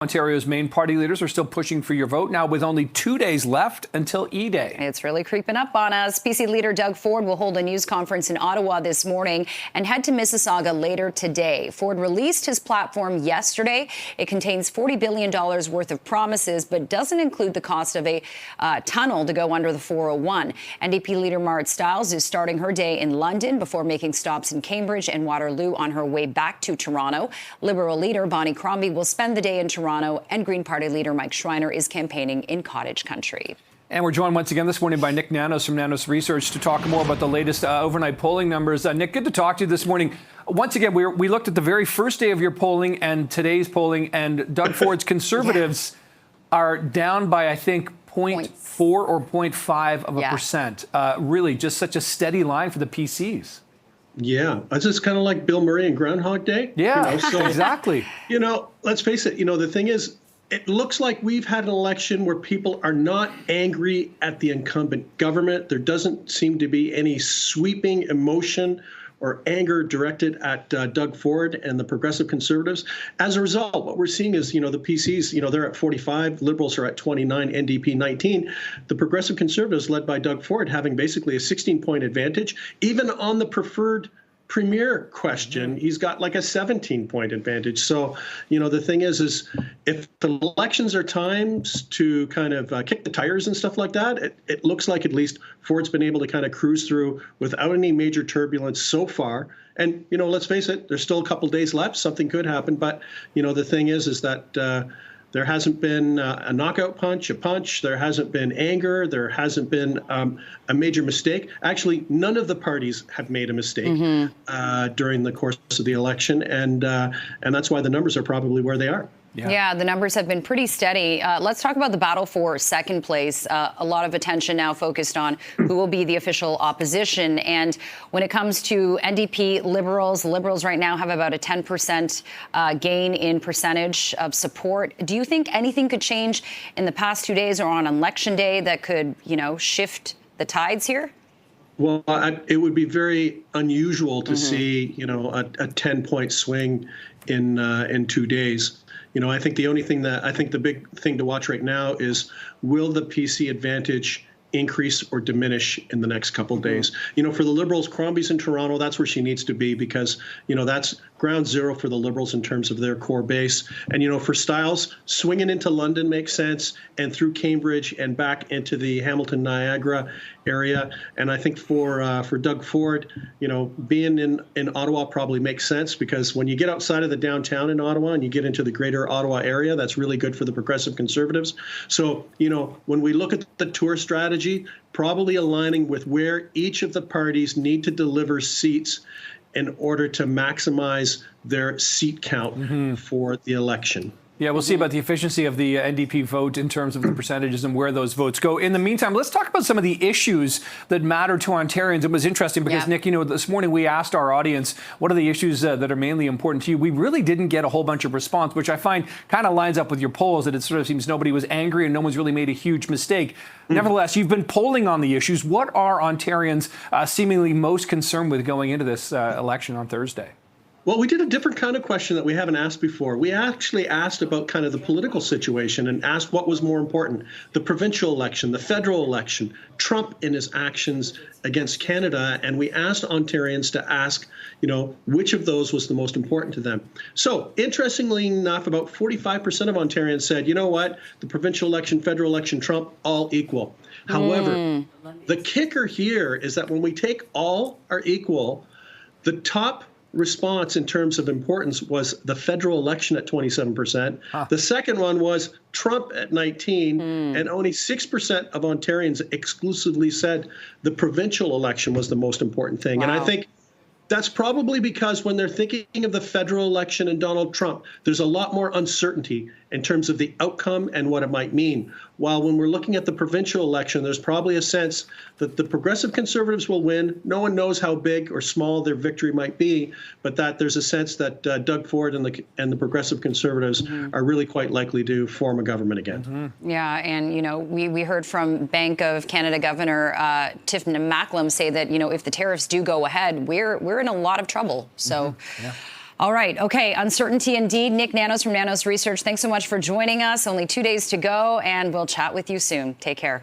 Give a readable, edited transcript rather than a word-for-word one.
Ontario's main party leaders are still pushing for your vote now with only 2 days left until E-Day. It's really creeping up on us. PC leader Doug Ford will hold a news conference in Ottawa this morning and head to Mississauga later today. Ford released his platform yesterday. It contains $40 billion worth of promises, but doesn't include the cost of a tunnel to go under the 401. NDP leader Marit Stiles is starting her day in London before making stops in Cambridge and Waterloo on her way back to Toronto. Liberal leader Bonnie Crombie will spend the day in Toronto, and Green Party leader Mike Schreiner is campaigning in Cottage Country. And we're joined once again this morning by Nik Nanos from Nanos Research to talk more about the latest overnight polling numbers. Nick, good to talk to you this morning. Once again, we looked at the very first day of your polling and today's polling, and Doug Ford's Conservatives are down by, I think, 0.4 or 0.5 of a percent. Really, just such a steady line for the PCs. Yeah, it's just kind of like Bill Murray and Groundhog Day. Yeah, so exactly. Let's face it, the thing is, it looks like we've had an election where people are not angry at the incumbent government. There doesn't seem to be any sweeping emotion or anger directed at Doug Ford and the Progressive Conservatives. As a result, what we're seeing is, the PCs, they're at 45, Liberals are at 29, NDP 19. The Progressive Conservatives, led by Doug Ford, having basically a 16-point advantage. Even on the preferred premier question, he's got like a 17-point advantage. So, the thing is if elections are times to kind of kick the tires and stuff like that, it looks like at least Ford's been able to kind of cruise through without any major turbulence so far. And, let's face it, there's still a couple days left. Something could happen. But, the thing is that there hasn't been a knockout punch, a punch. There hasn't been anger. There hasn't been a major mistake. Actually, none of the parties have made a mistake during the course of the election, and that's why the numbers are probably where they are. Yeah, the numbers have been pretty steady. Let's talk about the battle for second place. A lot of attention now focused on who will be the official opposition. And when it comes to NDP Liberals right now have about a 10% gain in percentage of support. Do you think anything could change in the past 2 days or on election day that could, shift the tides here? Well, it would be very unusual to see, a 10-point swing in 2 days. I think the big thing to watch right now is, will the PC advantage increase or diminish in the next couple of days? For the Liberals, Crombie's in Toronto. That's where she needs to be because, that's ground zero for the Liberals in terms of their core base. And, for Stiles, swinging into London makes sense, and through Cambridge and back into the Hamilton, Niagara area. And I think for Doug Ford, being in Ottawa probably makes sense because when you get outside of the downtown in Ottawa and you get into the greater Ottawa area, that's really good for the Progressive Conservatives. So, when we look at the tour strategy, probably aligning with where each of the parties need to deliver seats in order to maximize their seat count for the election. Yeah, we'll see about the efficiency of the NDP vote in terms of the percentages and where those votes go. In the meantime, let's talk about some of the issues that matter to Ontarians. It was interesting because, Nick, this morning we asked our audience, what are the issues that are mainly important to you? We really didn't get a whole bunch of response, which I find kind of lines up with your polls, that it sort of seems nobody was angry and no one's really made a huge mistake. Nevertheless, you've been polling on the issues. What are Ontarians seemingly most concerned with going into this election on Thursday? Well, we did a different kind of question that we haven't asked before. We actually asked about kind of the political situation and asked what was more important, the provincial election, the federal election, Trump in his actions against Canada. And we asked Ontarians to ask, which of those was the most important to them. So interestingly enough, about 45% of Ontarians said, you know what, the provincial election, federal election, Trump, all equal. However, the kicker here is that when we take all are equal, the top response in terms of importance was the federal election at 27%. The second one was Trump at 19%, and only 6% of Ontarians exclusively said the provincial election was the most important thing. And I think that's probably because when they're thinking of the federal election and Donald Trump, there's a lot more uncertainty in terms of the outcome and what it might mean. While when we're looking at the provincial election, there's probably a sense that the Progressive Conservatives will win. No one knows how big or small their victory might be, but that there's a sense that Doug Ford and the Progressive Conservatives are really quite likely to form a government again. Yeah, and we heard from Bank of Canada Governor Tiffany Macklem say that if the tariffs do go ahead, we're in a lot of trouble. So. All right. Okay. Uncertainty indeed. Nik Nanos from Nanos Research, thanks so much for joining us. Only 2 days to go, and we'll chat with you soon. Take care.